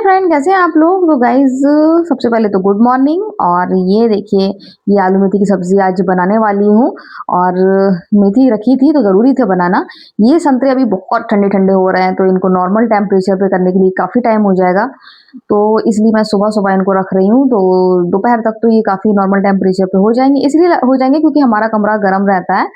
Friend, कैसे हैं आप लोग। तो गाइज, सबसे पहले तो गुड मॉर्निंग। और ये देखिए, ये आलू मेथी की सब्जी आज बनाने वाली हूँ। और मेथी रखी थी तो ज़रूरी था बनाना। ये संतरे अभी बहुत ठंडे ठंडे हो रहे हैं, तो इनको नॉर्मल टेम्परेचर पे करने के लिए काफ़ी टाइम हो जाएगा। तो इसलिए मैं सुबह सुबह इनको रख रही हूँ, तो दोपहर तक तो ये काफ़ी नॉर्मल टेम्परेचर पे हो जाएंगे। इसलिए हो जाएंगे क्योंकि हमारा कमरा गर्म रहता है,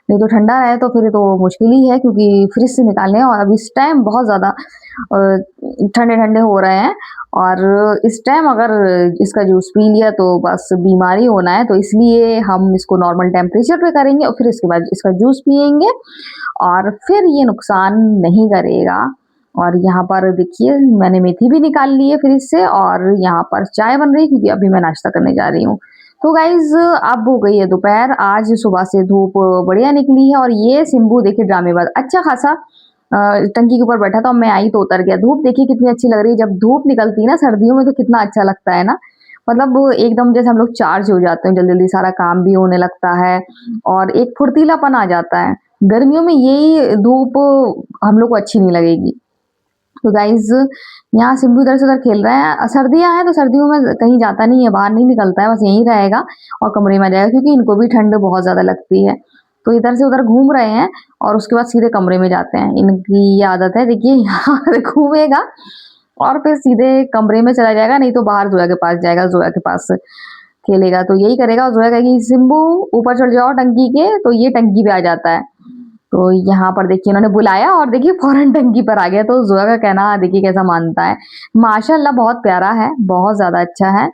नहीं तो ठंडा रहे तो फिर तो मुश्किल ही है, क्योंकि फ्रिज से निकालने और अब इस टाइम बहुत ज़्यादा ठंडे ठंडे हो रहे हैं। और इस टाइम अगर इसका जूस पी लिया तो बस बीमारी होना है, तो इसलिए हम इसको नॉर्मल टेम्परेचर पे करेंगे और फिर इसके बाद इसका जूस पियेंगे और फिर ये नुकसान नहीं करेगा। और यहाँ पर देखिए, मैंने मेथी भी निकाल ली है फ्रिज से, और यहाँ पर चाय बन रही है क्योंकि अभी मैं नाश्ता करने जा रही हूँ। तो गाइज, अब हो गई है दोपहर। आज सुबह से धूप बढ़िया निकली है, और ये सिंबू देखिए ड्रामेबाज अच्छा खासा टंकी के ऊपर बैठा था, मैं आई तो उतर गया। धूप देखिए कितनी अच्छी लग रही है। जब धूप निकलती है ना सर्दियों में तो कितना अच्छा लगता है ना, मतलब वो एकदम जैसे हम लोग चार्ज हो जाते हैं, जल्दी जल्दी सारा काम भी होने लगता है और एक फुर्तीलापन आ जाता है। गर्मियों में यही धूप हम लोग को अच्छी नहीं लगेगी। तो गाइज, यहाँ सिंबू इधर से उधर खेल रहे हैं। सर्दियां हैं तो सर्दियों में कहीं जाता नहीं है, बाहर नहीं निकलता है, बस यहीं रहेगा और कमरे में जाएगा, क्योंकि इनको भी ठंड बहुत ज्यादा लगती है। तो इधर से उधर घूम रहे हैं और उसके बाद सीधे कमरे में जाते हैं। इनकी ये आदत है, देखिए यहाँ पे घूमेगा और फिर सीधे कमरे में चला जाएगा, नहीं तो बाहर जोया के पास जाएगा, जोया के पास खेलेगा। तो यही करेगा। और जोया कहेगी सिंबू ऊपर चढ़ जाओ टंकी के, तो ये टंकी पे आ जाता है। तो यहाँ पर देखिए इन्होंने बुलाया और देखिए फौरन टंकी पर आ गया। तो जोया का कहना देखिए कैसा मानता है। माशाल्लाह बहुत प्यारा है, बहुत ज्यादा अच्छा है।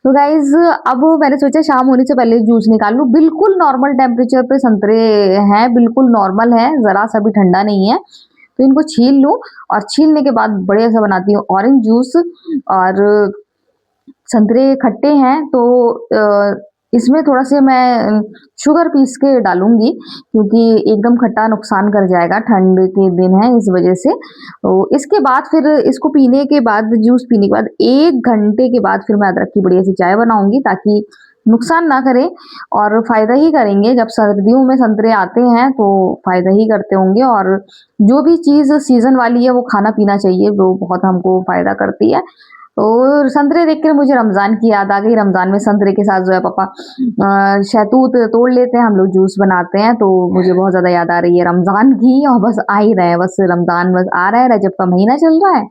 तो गाइज, अब मैंने सोचा शाम होने से पहले जूस निकाल लूं। बिल्कुल नॉर्मल टेम्परेचर पे संतरे हैं, बिल्कुल नॉर्मल है, जरा सा भी ठंडा नहीं है। तो इनको छील लूं और छीलने के बाद बढ़िया सा बनाती हूँ ऑरेंज जूस। और संतरे खट्टे हैं तो इसमें थोड़ा से मैं शुगर पीस के डालूंगी, क्योंकि एकदम खट्टा नुकसान कर जाएगा, ठंड के दिन है इस वजह से। तो इसके बाद फिर इसको पीने के बाद, जूस पीने के बाद 1 घंटे के बाद फिर मैं अदरक की बढ़िया सी चाय बनाऊंगी, ताकि नुकसान ना करे और फायदा ही करेंगे। जब सर्दियों में संतरे आते हैं तो फायदा ही करते होंगे, और जो भी चीज सीजन वाली है वो खाना पीना चाहिए, वो बहुत हमको फायदा करती है। और संतरे देख कर मुझे रमजान की याद आ गई। रमजान में संतरे के साथ जो है पापा शहतूत तोड़ लेते हैं, हम लोग जूस बनाते हैं, तो मुझे बहुत ज्यादा याद आ रही है रमजान की। और बस आ ही रहे हैं, बस रमजान बस आ रहा है, रजब का महीना चल रहा है,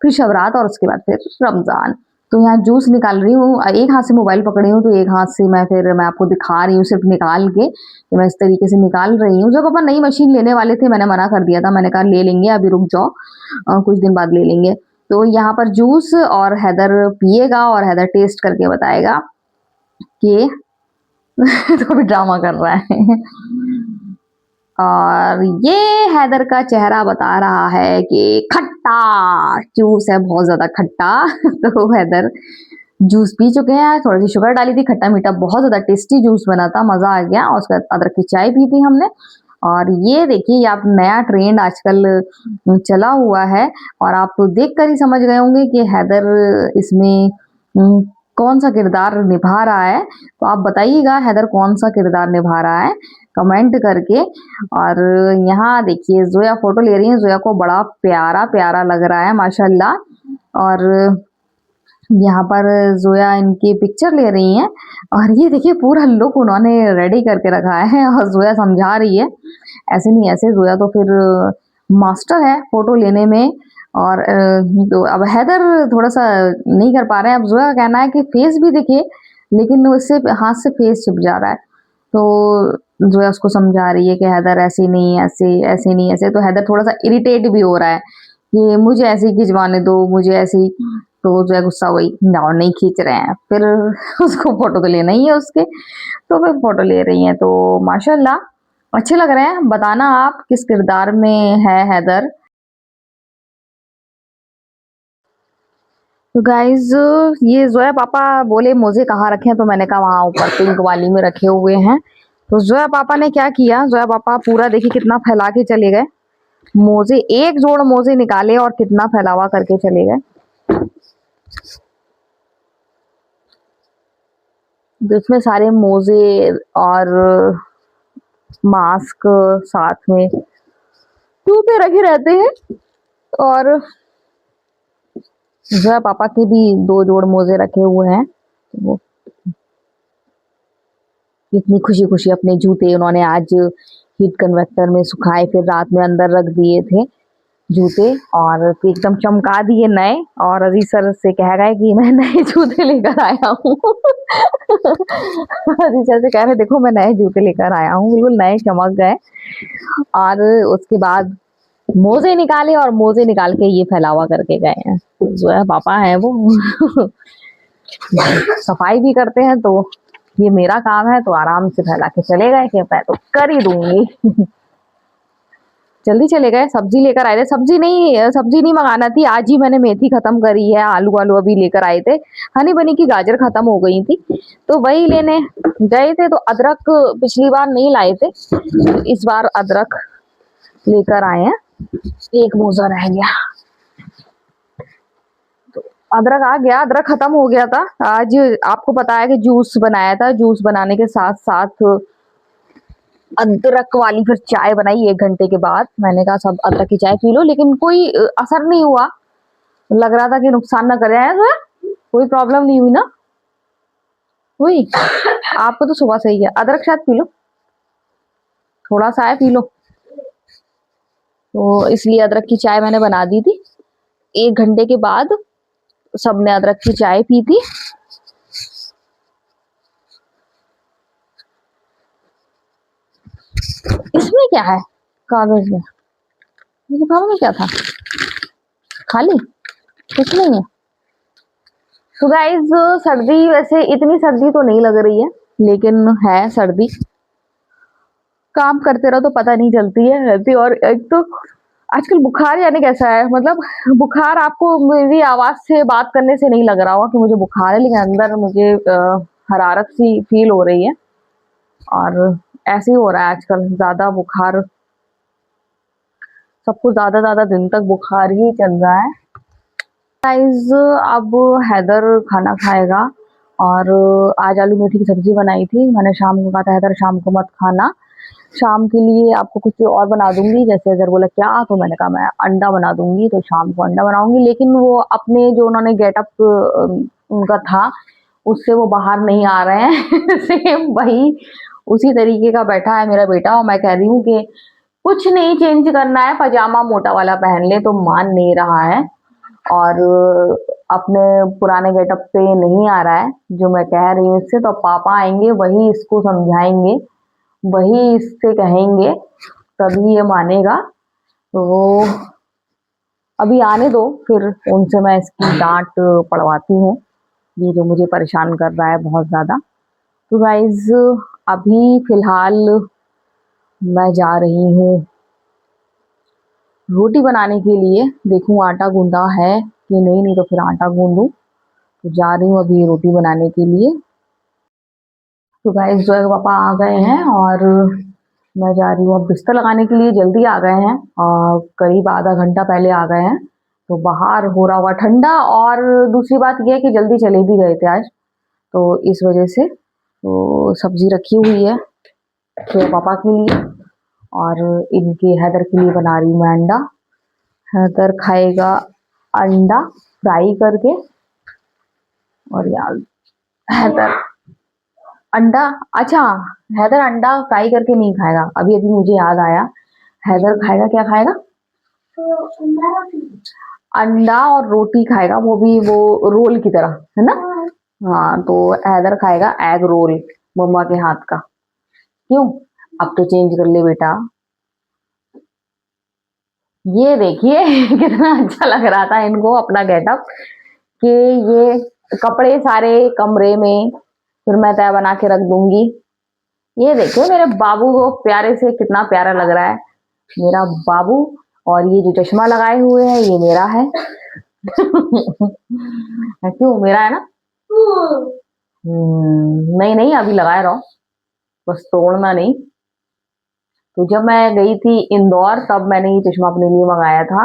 फिर शबरात और उसके बाद फिर रमजान। तो यहाँ जूस निकाल रही हूँ, एक हाथ से मोबाइल पकड़ी हूँ तो एक हाथ से मैं आपको दिखा रही हूँ सिर्फ निकाल के, कि मैं इस तरीके से निकाल रही हूँ। जब पापा नई मशीन लेने वाले थे मैंने मना कर दिया था, मैंने कहा ले लेंगे, अभी रुक जाओ, कुछ दिन बाद ले लेंगे। तो यहाँ पर जूस और हैदर पिएगा और हैदर टेस्ट करके बताएगा कि तो भी ड्रामा कर रहा है। और ये हैदर का चेहरा बता रहा है कि खट्टा जूस है, बहुत ज्यादा खट्टा। तो हैदर जूस पी चुके हैं, थोड़ी सी शुगर डाली थी, खट्टा मीठा बहुत ज्यादा टेस्टी जूस बना था, मजा आ गया। और उसके बाद अदरक की चाय पी थी हमने। और ये देखिए, आप नया ट्रेंड आजकल चला हुआ है, और आप तो देख कर ही समझ गए होंगे कि हैदर इसमें कौन सा किरदार निभा रहा है। तो आप बताइएगा हैदर कौन सा किरदार निभा रहा है, कमेंट करके। और यहाँ देखिए जोया फोटो ले रही है, जोया को बड़ा प्यारा प्यारा लग रहा है माशाल्लाह। और यहाँ पर जोया इनकी पिक्चर ले रही हैं, और ये देखिए पूरा लुक उन्होंने रेडी करके रखा है, और जोया समझा रही है ऐसे नहीं ऐसे। जोया तो फिर मास्टर है फोटो लेने में। और तो अब हैदर थोड़ा सा नहीं कर पा रहे हैं। अब जोया का कहना है कि फेस भी दिखे, लेकिन उससे हाथ से फेस छिप जा रहा है। तो जोया उसको समझा रही है कि हैदर ऐसे नहीं, ऐसे ऐसे नहीं ऐसे। तो हैदर थोड़ा सा इरिटेट भी हो रहा है कि मुझे ऐसे ही खिंचवाने दो, मुझे ऐसे ही। तो जो है गुस्सा हुई और नहीं खींच रहे हैं, फिर उसको फोटो तो लेना ही है उसके, तो फिर फोटो ले रही हैं। तो माशाल्लाह अच्छे लग रहे हैं। बताना आप किस किरदार में है हैदर। तो गाइज, ये जोया पापा बोले मोजे कहाँ रखे हैं, तो मैंने कहा वहां ऊपर पिंक वाली में रखे हुए हैं। तो जोया पापा ने क्या किया, जोया पापा पूरा देखिए कितना फैला के चले गए मोजे, एक जोड़ मोजे निकाले और कितना फैलावा करके चले गए। तो इसमें सारे मोजे और मास्क साथ में क्यों पे रखे रहते हैं। और जो है पापा के भी 2 जोड़ मोजे रखे हुए हैं। वो इतनी खुशी-खुशी अपने जूते उन्होंने आज हीट कन्वेक्टर में सुखाए, फिर रात में अंदर रख दिए थे जूते और एकदम चमका दिए नए। और अजीज सर से कह रहा है कि मैं नए जूते लेकर आया हूँ। अजीज सर से कह रहे देखो मैं नए जूते लेकर आया हूँ, बिल्कुल नए चमक गए। और उसके बाद मोजे निकाले और मोजे निकाल के ये फैलावा करके गए हैं। जो है पापा है वो सफाई भी करते हैं, तो ये मेरा काम है, तो आराम से फैला के चले गए कि मैं तो कर ही दूंगी। जल्दी चले गए, सब्जी लेकर आए थे। सब्जी नहीं मंगाना थी, आज ही मैंने मेथी खत्म करी है। आलू वालू अभी लेकर आए थे। हनी बनी की गाजर खत्म हो गई थी, तो वही लेने गए थे। तो अदरक पिछली बार नहीं लाए थे, तो इस बार अदरक लेकर आए हैं। एक मोजा रह गया, तो अदरक आ गया। अदरक खत्म हो गया था। आज आपको पता है कि जूस बनाया था, जूस बनाने के साथ साथ अदरक वाली फिर चाय बनाई 1 घंटे के बाद। मैंने कहा सब अदरक की चाय पी लो, लेकिन कोई असर नहीं हुआ। लग रहा था कि नुकसान ना करे। कोई प्रॉब्लम नहीं हुई ना? हुई? आपको तो सुबह सही है। अदरक शायद पी लो, थोड़ा सा है, पी लो। तो इसलिए अदरक की चाय मैंने बना दी थी। 1 घंटे के बाद सबने अदरक की चाय पी थी। इसमें क्या है? कागज में? मुझे खाने में क्या था? खाली कुछ नहीं है। तो गाइज सर्दी, वैसे इतनी सर्दी तो नहीं लग रही है, लेकिन है सर्दी। काम करते रहो तो पता नहीं चलती है। और एक तो आजकल बुखार यानी कैसा है, मतलब बुखार आपको मेरी आवाज से, बात करने से नहीं लग रहा होगा कि मुझे बुखार है, लेकिन अंदर मुझे हरारत सी फील हो रही है। और ऐसे ही हो रहा है आजकल, ज्यादा बुखार, सबको ज्यादा दिन तक बुखार ही चल रहा है। गाइस अब हैदर खाना खाएगा, और आज आलू मेथी की सब्जी बनाई थी। मैंने शाम को कहा था हैदर शाम को मत खाना, शाम के लिए आपको कुछ और बना दूंगी। जैसे अगर बोला क्या, तो मैंने कहा मैं अंडा बना दूंगी, तो शाम को अंडा बनाऊंगी। लेकिन वो अपने जो उन्होंने गेटअप उनका था, उससे वो बाहर नहीं आ रहे हैं। सेम वही उसी तरीके का बैठा है मेरा बेटा। और मैं कह रही हूँ कि कुछ नहीं चेंज करना है, पजामा मोटा वाला पहन ले, तो मान नहीं रहा है। और अपने पुराने गेटअप पे नहीं आ रहा है, जो मैं कह रही हूँ इससे। तो पापा आएंगे, वही इसको समझाएंगे, वही इससे कहेंगे, तभी ये मानेगा। तो अभी आने दो, फिर उनसे मैं इसकी डांट पड़वाती हूँ, ये जो मुझे परेशान कर रहा है बहुत ज्यादा। तो गाइज अभी फिलहाल मैं जा रही हूँ रोटी बनाने के लिए। देखूं आटा गूंदा है कि नहीं, नहीं तो फिर आटा गूंदूं। तो जा रही हूँ अभी रोटी बनाने के लिए। तो गाइस जो है पापा आ गए हैं, और मैं जा रही हूँ अब बिस्तर लगाने के लिए। जल्दी आ गए हैं, करीब आधा घंटा पहले आ गए हैं। तो बाहर हो रहा हुआ ठंडा, और दूसरी बात यह है कि जल्दी चले भी गए थे आज, तो इस वजह से। तो सब्जी रखी हुई है तो पापा के लिए, और इनके हैदर के लिए बना रही हूँ मैं अंडा। हैदर खाएगा अंडा फ्राई करके। और यार हैदर अंडा, अच्छा हैदर अंडा फ्राई करके नहीं खाएगा। अभी अभी मुझे याद आया, हैदर खाएगा, क्या खाएगा? अंडा और रोटी खाएगा, वो भी वो रोल की तरह, है ना? हाँ, तो हैदर खाएगा एग रोल मम्मा के हाथ का। क्यों? अब तो चेंज कर ले बेटा। ये देखिए कितना अच्छा लग रहा था इनको अपना गेटअप, कि ये कपड़े सारे कमरे में, फिर मैं तय बना के रख दूंगी। ये देखिए मेरे बाबू को प्यारे से, कितना प्यारा लग रहा है मेरा बाबू। और ये जो चश्मा लगाए हुए हैं ये मेरा है। क्यों, मेरा है ना? नहीं नहीं, अभी लगाए रहो, बस तोड़ना नहीं। तो जब मैं गई थी इंदौर, तब मैंने ये चश्मा अपने लिए मंगाया था,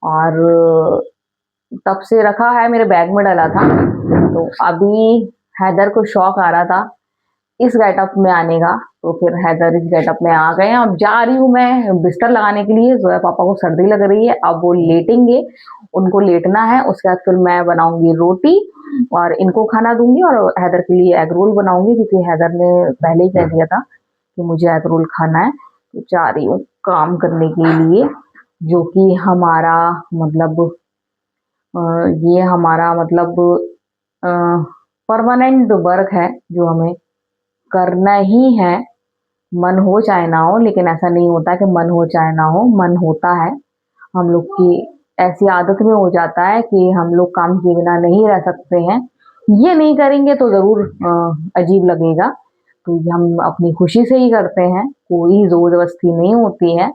और तब से रखा है, मेरे बैग में डला था। तो अभी हैदर को शौक आ रहा था इस गेटअप में आने का, तो फिर हैदर इस गेटअप में आ गए। अब जा रही हूँ मैं बिस्तर लगाने के लिए। जोया पापा को सर्दी लग रही है, अब वो लेटेंगे, उनको लेटना है। उसके बाद फिर मैं बनाऊंगी रोटी और इनको खाना दूंगी, और हैदर के लिए एग रोल बनाऊंगी, क्योंकि हैदर ने पहले ही कह दिया था कि मुझे एग रोल खाना है। तो जा रही हूँ काम करने के लिए, जो कि हमारा मतलब ये हमारा मतलब परमानेंट वर्क है, जो हमें करना ही है, मन हो चाहे ना हो। लेकिन ऐसा नहीं होता कि मन हो चाहे ना हो, मन होता है। हम लोग की ऐसी आदत में हो जाता है कि हम लोग काम किए बिना नहीं रह सकते हैं। ये नहीं करेंगे तो ज़रूर अजीब लगेगा। तो ये हम अपनी खुशी से ही करते हैं, कोई ज़ोर-ज़बरदस्ती नहीं होती है।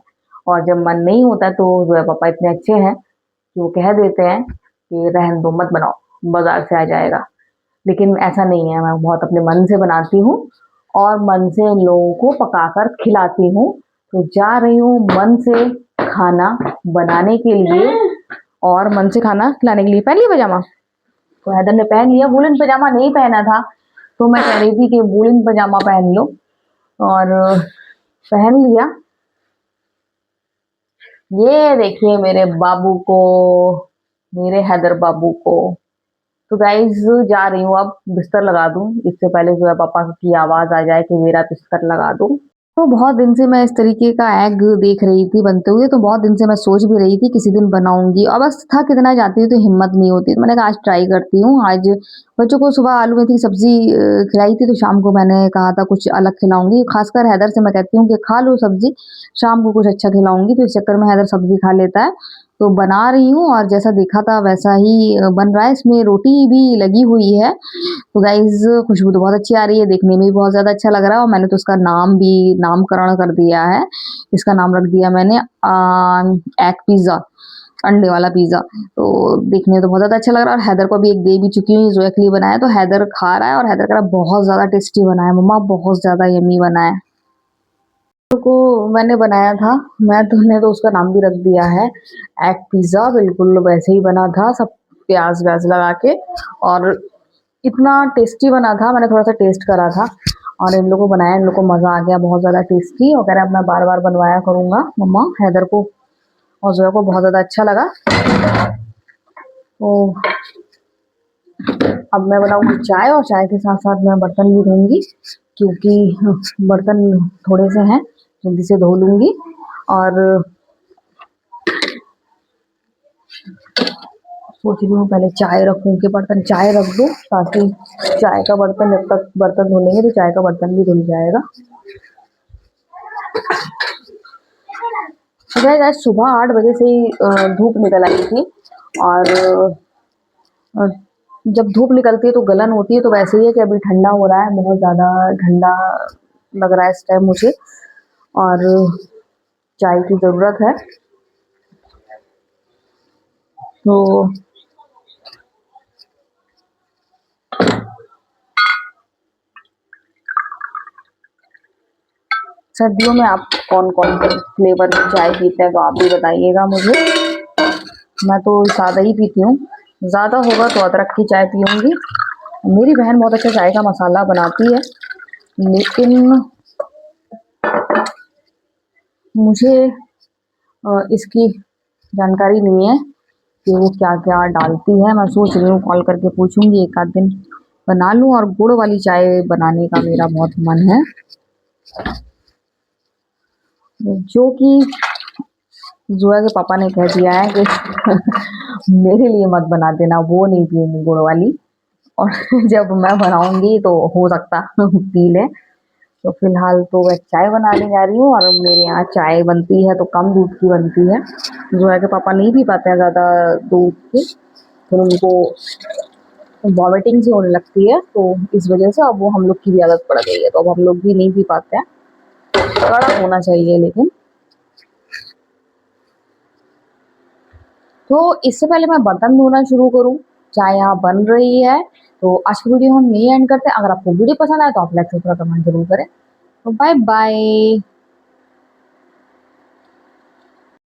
और जब मन नहीं होता तो जो है पापा इतने अच्छे हैं कि वो कह देते हैं कि रहने दो, मत बनाओ, बाज़ार से आ जाएगा। लेकिन ऐसा नहीं है, मैं बहुत अपने मन से बनाती हूँ और मन से इन लोगों को पकाकर खिलाती हूँ। तो जा रही हूँ मन से खाना बनाने के लिए और मन से खाना खिलाने के लिए। पहन लिया पजामा? तो हैदर ने पहन लिया। वूलन पजामा नहीं पहना था, तो मैं कह रही थी कि वूलन पजामा पहन लो, और पहन लिया। ये देखिए मेरे बाबू को, मेरे हैदर बाबू को। तो गाइज जा रही हूँ, अब बिस्तर लगा दूं, इससे पहले जो है पापा की आवाज आ जाए कि मेरा बिस्तर लगा दूं। तो बहुत दिन से मैं इस तरीके का एग देख रही थी बनते हुए, तो बहुत दिन से मैं सोच भी रही थी किसी दिन बनाऊंगी, और बस थक इतना जाती थी तो हिम्मत नहीं होती। तो मैंने कहा आज ट्राई करती हूँ। आज बच्चों को सुबह आलू मेथी की सब्जी खिलाई थी, तो शाम को मैंने कहा था कुछ अलग खिलाऊंगी। खासकर हैदर से मैं कहती हूँ कि खा लो सब्जी, शाम को कुछ अच्छा खिलाऊंगी। तो इस चक्कर में हैदर सब्जी खा लेता है। तो बना रही हूँ, और जैसा देखा था वैसा ही बन रहा है। इसमें रोटी भी लगी हुई है। तो गाइज खुशबू तो बहुत अच्छी आ रही है, देखने में भी बहुत ज़्यादा अच्छा लग रहा है। और मैंने तो उसका नाम भी नामकरण कर दिया है। इसका नाम रख दिया मैंने एग पिज़्ज़ा, अंडे वाला पिज़्ज़ा। तो देखने में तो बहुत ज़्यादा अच्छा लग रहा है, और हैदर को भी एक दे भी चुकी हूँ, जोया के लिए बनाया। तो हैदर खा रहा है, और हैदर कह रहा है बहुत ज़्यादा टेस्टी बना है मम्मा, बहुत ज़्यादा यम्मी बना है। को मैंने बनाया था, मैं तो ने तो उसका नाम भी रख दिया है एग पिज़्ज़ा। बिल्कुल वैसे ही बना था, सब प्याज व्याज लगा के, और इतना टेस्टी बना था। मैंने थोड़ा सा टेस्ट करा था और इन लोगों को बनाया, इन लोगों को मज़ा आ गया, बहुत ज़्यादा टेस्टी। और कह रहा है अब मैं बार बार बनवाया करूँगा मम्मा। हैदर को और जोया को बहुत ज़्यादा अच्छा लगा। तो अब मैं बनाऊंगी चाय, और चाय के साथ साथ मैं बर्तन भी धोऊंगी, क्योंकि बर्तन थोड़े से हैं, जल्दी से धो लूंगी। और सोच रही हूँ पहले चाय रखूँ कि बर्तन, चाय रख दूँ, ताकि चाय का बर्तन, जब तक बर्तन धुलेंगे तो चाय का बर्तन भी धुल जाएगा। आज सुबह 8 बजे से ही धूप निकल आई थी, और जब धूप निकलती है तो गलन होती है। तो वैसे ही है कि अभी ठंडा हो रहा है, बहुत ज़्यादा ठंडा लग रहा है इस टाइम मुझे, और चाय की ज़रूरत है। तो सर्दियों में आप कौन कौन से फ्लेवर की चाय पीते हैं, तो आप भी बताइएगा मुझे। मैं तो सादा ही पीती हूँ, ज़्यादा होगा तो अदरक की चाय पीऊँगी। मेरी बहन बहुत अच्छा चाय का मसाला बनाती है, लेकिन मुझे इसकी जानकारी नहीं है कि वो क्या-क्या डालती है। मैं सोच रही हूँ कॉल करके पूछूँगी, एक आध दिन बना लूँ। और गुड़ वाली चाय बनाने का मेरा बहुत मन है, जो कि जोया के पापा ने कह दिया है कि मेरे लिए मत बना देना, वो नहीं पिएंगे गुड़ वाली। और जब मैं बनाऊंगी तो हो सकता पी ले। तो फिलहाल तो मैं चाय बनाने जा रही हूँ, और मेरे यहाँ चाय बनती है तो कम दूध की बनती है। जोया के पापा नहीं पी पाते हैं ज़्यादा दूध की, फिर उनको वॉमिटिंग सी होने लगती है, तो इस वजह से अब वो हम लोग की भी आदत पड़ गई है, तो अब हम लोग भी नहीं पी पाते हैं। कड़क होना चाहिए लेकिन। तो इससे पहले मैं बर्तन धोना शुरू करूँ, चाय यहाँ बन रही है। तो आज की वीडियो हम यही एंड करते हैं। अगर आपको वीडियो पसंद आए तो आप लाइक, सब्सक्राइब, कमेंट जरूर करें। तो बाय बाय।